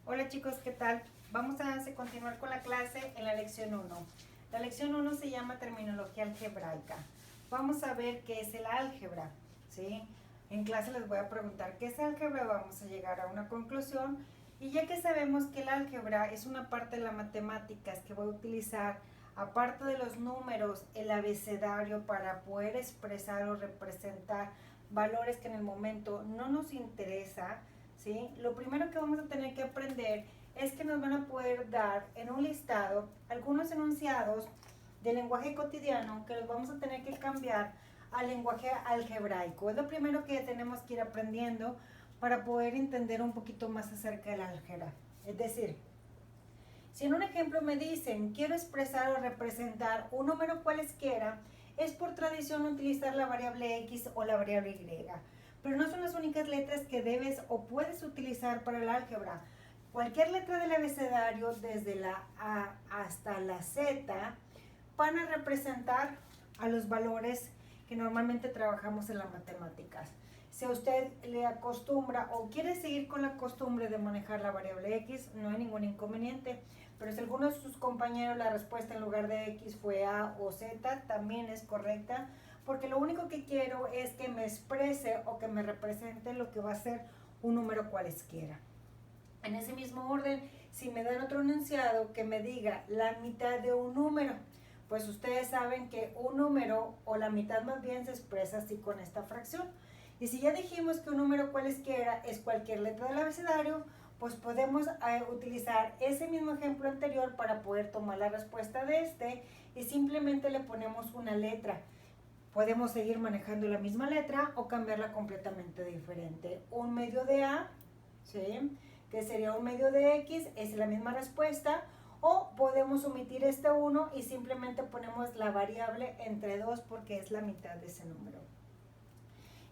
Hola chicos, ¿qué tal? Vamos a continuar con la clase en la lección 1. La lección 1 se llama terminología algebraica. Vamos a ver qué es el álgebra, ¿sí? En clase les voy a preguntar qué es álgebra, vamos a llegar a una conclusión. Y ya que sabemos que el álgebra es una parte de las matemáticas que voy a utilizar, aparte de los números, el abecedario para poder expresar o representar valores que en el momento no nos interesa, ¿sí? Lo primero que vamos a tener que aprender es que nos van a poder dar en un listado algunos enunciados del lenguaje cotidiano que los vamos a tener que cambiar al lenguaje algebraico. Es lo primero que tenemos que ir aprendiendo para poder entender un poquito más acerca del álgebra. Es decir, si en un ejemplo me dicen quiero expresar o representar un número cualesquiera, es por tradición utilizar la variable x o la variable y. Pero no son las únicas letras que debes o puedes utilizar para el álgebra. Cualquier letra del abecedario, desde la A hasta la Z, van a representar a los valores que normalmente trabajamos en las matemáticas. Si a usted le acostumbra o quiere seguir con la costumbre de manejar la variable x, no hay ningún inconveniente. Pero si alguno de sus compañeros la respuesta en lugar de x fue A o Z, también es correcta, porque lo único que quiero es que me exprese o que me represente lo que va a ser un número cualesquiera. En ese mismo orden, si me dan otro enunciado que me diga la mitad de un número, pues ustedes saben que un número o la mitad más bien se expresa así con esta fracción. Y si ya dijimos que un número cualesquiera es cualquier letra del abecedario, pues podemos utilizar ese mismo ejemplo anterior para poder tomar la respuesta de este y simplemente le ponemos una letra. Podemos seguir manejando la misma letra o cambiarla completamente diferente. Un medio de A, ¿sí?, que sería un medio de X, es la misma respuesta. O podemos omitir este 1 y simplemente ponemos la variable entre 2 porque es la mitad de ese número.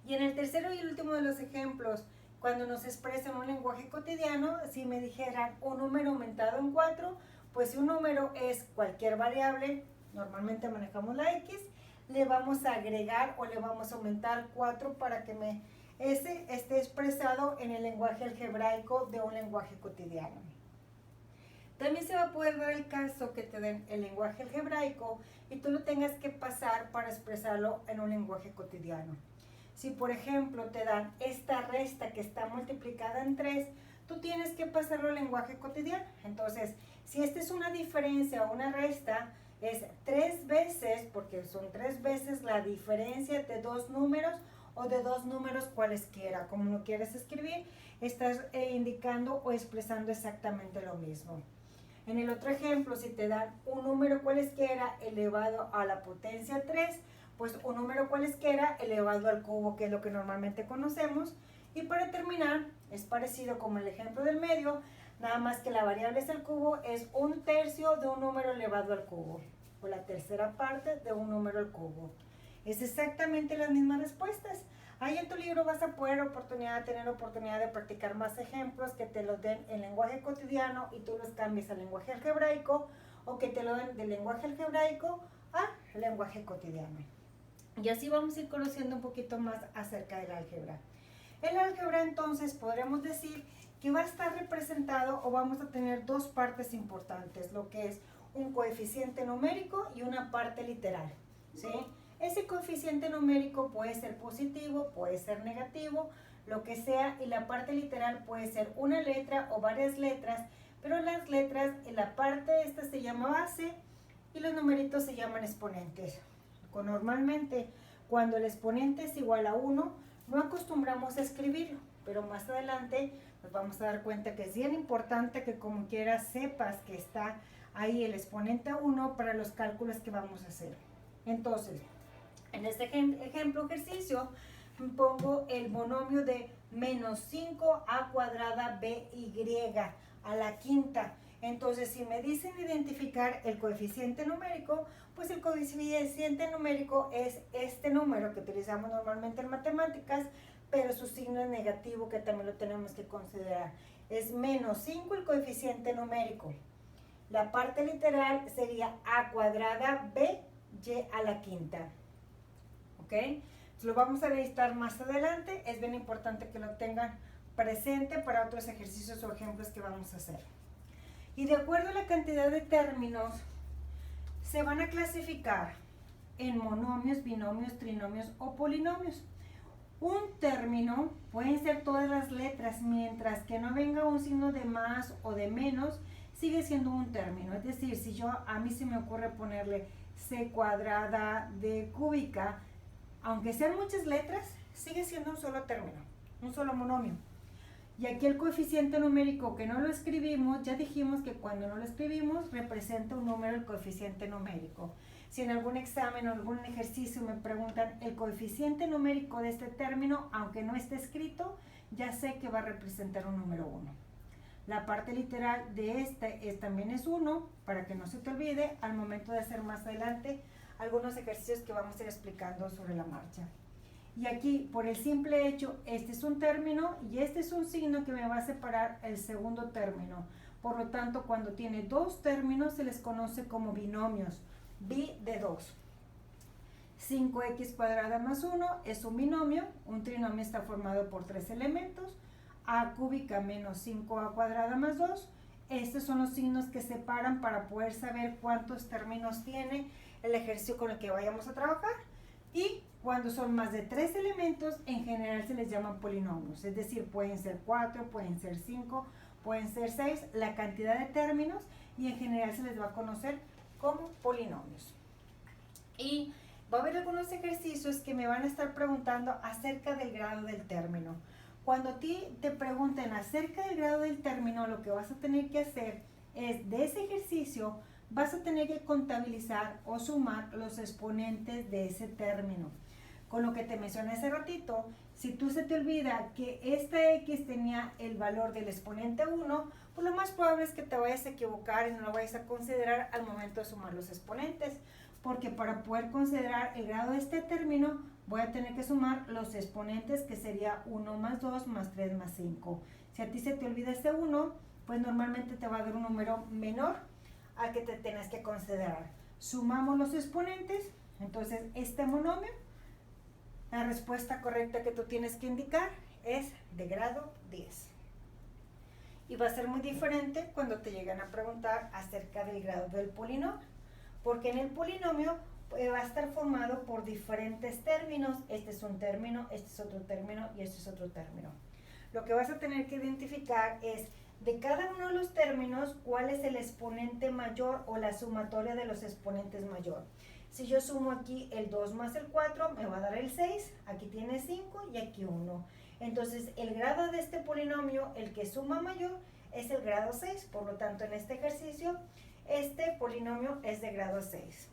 Y en el tercero y último de los ejemplos, cuando nos expresa en un lenguaje cotidiano, si me dijeran un número aumentado en 4, pues si un número es cualquier variable, normalmente manejamos la X, le vamos a agregar o le vamos a aumentar 4 para que ese esté expresado en el lenguaje algebraico de un lenguaje cotidiano. También se va a poder dar el caso que te den el lenguaje algebraico y tú lo tengas que pasar para expresarlo en un lenguaje cotidiano. Si por ejemplo te dan esta resta que está multiplicada en 3, tú tienes que pasarlo al lenguaje cotidiano. Entonces, si esta es una diferencia o una resta, es 3 veces, porque son 3 veces la diferencia de dos números o de dos números cualesquiera. Como lo quieres escribir, estás indicando o expresando exactamente lo mismo. En el otro ejemplo, si te dan un número cualesquiera elevado a la potencia 3, pues un número cualesquiera elevado al cubo, que es lo que normalmente conocemos. Y para terminar, es parecido como el ejemplo del medio, nada más que la variable es el cubo, es un tercio de un número elevado al cubo, o la tercera parte de un número al cubo. Es exactamente las mismas respuestas. Ahí en tu libro vas a poder tener oportunidad de practicar más ejemplos que te los den en lenguaje cotidiano y tú los cambies al lenguaje algebraico, o que te lo den del lenguaje algebraico a lenguaje cotidiano. Y así vamos a ir conociendo un poquito más acerca del álgebra. El álgebra, entonces, podremos decir que va a estar representado o vamos a tener dos partes importantes, lo que es un coeficiente numérico y una parte literal, ¿sí? Ese coeficiente numérico puede ser positivo, puede ser negativo, lo que sea, y la parte literal puede ser una letra o varias letras, pero las letras en la parte esta se llama base y los numeritos se llaman exponentes. Normalmente, cuando el exponente es igual a 1, no acostumbramos a escribirlo, pero más adelante nos vamos a dar cuenta que es bien importante que como quiera sepas que está ahí el exponente 1 para los cálculos que vamos a hacer. Entonces, en este ejercicio pongo el monomio de menos 5a cuadrada by a la quinta. Entonces, si me dicen identificar el coeficiente numérico, pues el coeficiente numérico es este número que utilizamos normalmente en matemáticas, pero su signo es negativo, que también lo tenemos que considerar. Es menos 5 el coeficiente numérico. La parte literal sería a cuadrada by a la quinta. ¿Ok? Lo vamos a necesitar más adelante. Es bien importante que lo tengan presente para otros ejercicios o ejemplos que vamos a hacer. Y de acuerdo a la cantidad de términos, se van a clasificar en monomios, binomios, trinomios o polinomios. Un término pueden ser todas las letras, mientras que no venga un signo de más o de menos, sigue siendo un término. Es decir, si a mí se me ocurre ponerle c cuadrada d cúbica, aunque sean muchas letras, sigue siendo un solo término, un solo monomio. Y aquí el coeficiente numérico que no lo escribimos, ya dijimos que cuando no lo escribimos representa un número el coeficiente numérico. Si en algún examen o algún ejercicio me preguntan el coeficiente numérico de este término, aunque no esté escrito, ya sé que va a representar un número 1. La parte literal de también es 1, para que no se te olvide al momento de hacer más adelante algunos ejercicios que vamos a ir explicando sobre la marcha. Y aquí, por el simple hecho, este es un término y este es un signo que me va a separar el segundo término. Por lo tanto, cuando tiene dos términos se les conoce como binomios. Bi de 2. 5x cuadrada más 1 es un binomio. Un trinomio está formado por 3 elementos. A cúbica menos 5a cuadrada más 2. Estos son los signos que separan para poder saber cuántos términos tiene el ejercicio con el que vayamos a trabajar. Y cuando son más de 3 elementos, en general se les llaman polinomios. Es decir, pueden ser 4, pueden ser 5, pueden ser 6, la cantidad de términos, y en general se les va a conocer como polinomios. Y va a haber algunos ejercicios que me van a estar preguntando acerca del grado del término. Cuando a ti te pregunten acerca del grado del término, lo que vas a tener que hacer es, de ese ejercicio, vas a tener que contabilizar o sumar los exponentes de ese término. Con lo que te mencioné hace ratito, si tú se te olvida que esta x tenía el valor del exponente 1, pues lo más probable es que te vayas a equivocar y no lo vayas a considerar al momento de sumar los exponentes, porque para poder considerar el grado de este término voy a tener que sumar los exponentes, que sería 1 más 2 más 3 más 5. Si a ti se te olvida este 1, pues normalmente te va a dar un número menor al que te tienes que considerar. Sumamos los exponentes, entonces este monomio, la respuesta correcta que tú tienes que indicar es de grado 10. Y va a ser muy diferente cuando te llegan a preguntar acerca del grado del polinomio, porque en el polinomio va a estar formado por diferentes términos. Este es un término, este es otro término y este es otro término. Lo que vas a tener que identificar es de cada uno de los términos cuál es el exponente mayor o la sumatoria de los exponentes mayor. Si yo sumo aquí el 2 más el 4, me va a dar el 6, aquí tiene 5 y aquí 1. Entonces, el grado de este polinomio, el que suma mayor, es el grado 6. Por lo tanto, en este ejercicio, este polinomio es de grado 6.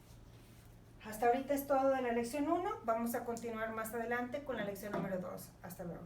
Hasta ahorita es todo de la lección 1. Vamos a continuar más adelante con la lección número 2. Hasta luego.